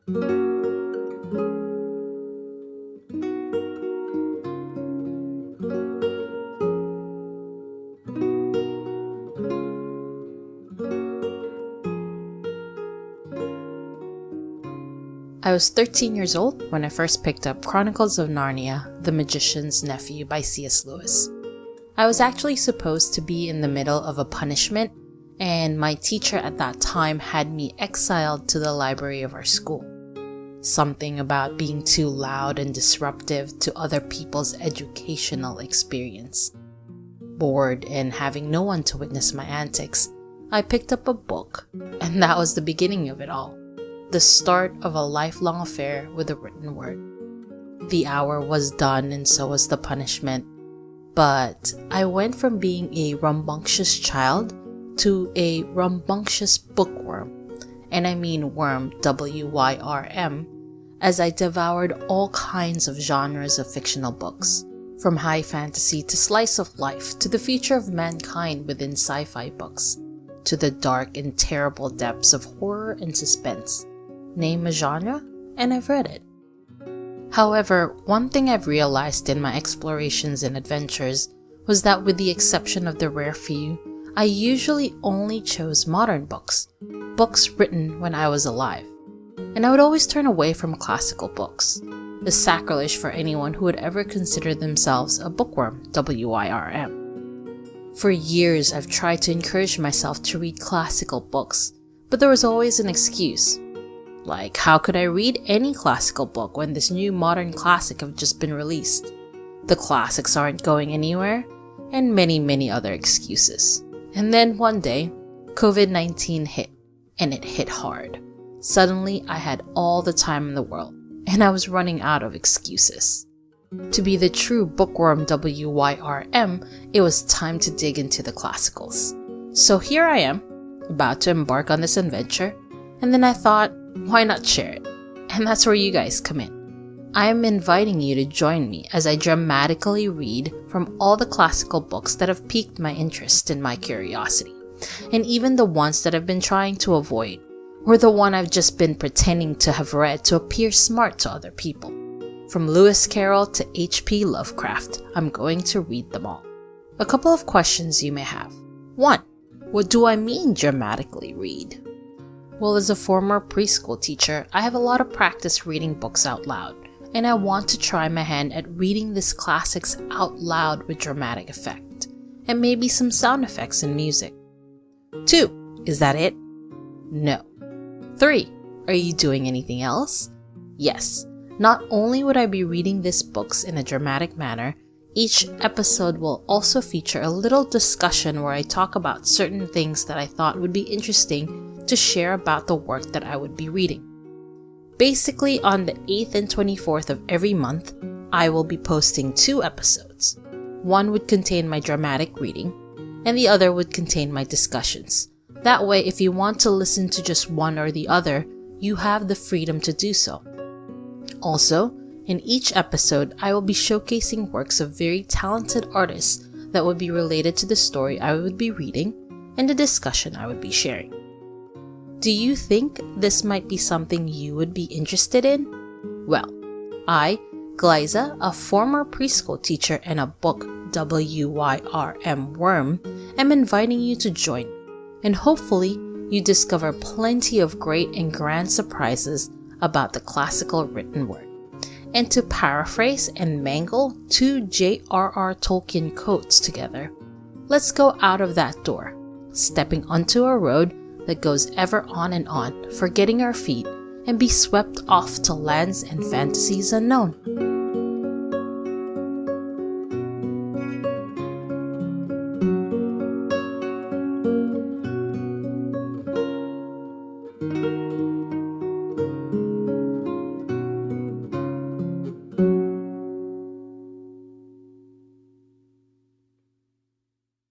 I was 13 years old when I first picked up Chronicles of Narnia, The Magician's Nephew by C.S. Lewis. I was actually supposed to be in the middle of a punishment, and my teacher at that time had me exiled to the library of our school. Something about being too loud and disruptive to other people's educational experience. Bored and having no one to witness my antics, I picked up a book, and that was the beginning of it all. The start of a lifelong affair with the written word. The hour was done and so was the punishment, but I went from being a rambunctious child to a rambunctious bookworm, and I mean worm, W-Y-R-M, as I devoured all kinds of genres of fictional books, from high fantasy to slice of life to the future of mankind within sci-fi books, to the dark and terrible depths of horror and suspense. Name a genre, and I've read it. However, one thing I've realized in my explorations and adventures was that with the exception of the rare few, I usually only chose modern books written when I was alive. And I would always turn away from classical books, the sacrilege for anyone who would ever consider themselves a bookworm, W-Y-R-M. For years, I've tried to encourage myself to read classical books, but there was always an excuse. Like, how could I read any classical book when this new modern classic have just been released? The classics aren't going anywhere, and many other excuses. And then one day, COVID-19 hit, and it hit hard. Suddenly, I had all the time in the world, and I was running out of excuses. To be the true bookworm W-Y-R-M, it was time to dig into the classicals. So here I am, about to embark on this adventure, and then I thought, why not share it? And that's where you guys come in. I am inviting you to join me as I dramatically read from all the classical books that have piqued my interest and my curiosity, and even the ones that I've been trying to avoid, or the one I've just been pretending to have read to appear smart to other people. From Lewis Carroll to H.P. Lovecraft, I'm going to read them all. A couple of questions you may have. 1. What do I mean dramatically read? Well, as a former preschool teacher, I have a lot of practice reading books out loud, and I want to try my hand at reading these classics out loud with dramatic effect, and maybe some sound effects and music. 2. Is that it? No. 3. Are you doing anything else? Yes. Not only would I be reading these books in a dramatic manner, each episode will also feature a little discussion where I talk about certain things that I thought would be interesting to share about the work that I would be reading. Basically, on the 8th and 24th of every month, I will be posting 2 episodes. One would contain my dramatic reading, and the other would contain my discussions. That way, if you want to listen to just one or the other, you have the freedom to do so. Also, in each episode, I will be showcasing works of very talented artists that would be related to the story I would be reading and the discussion I would be sharing. Do you think this might be something you would be interested in? Well, I, Glyza, a former preschool teacher and a book W-Y-R-M worm, am inviting you to join me, and hopefully you discover plenty of great and grand surprises about the classical written word. And to paraphrase and mangle 2 J.R.R. Tolkien quotes together, let's go out of that door, stepping onto a road that goes ever on, forgetting our feet, and be swept off to lands and fantasies unknown.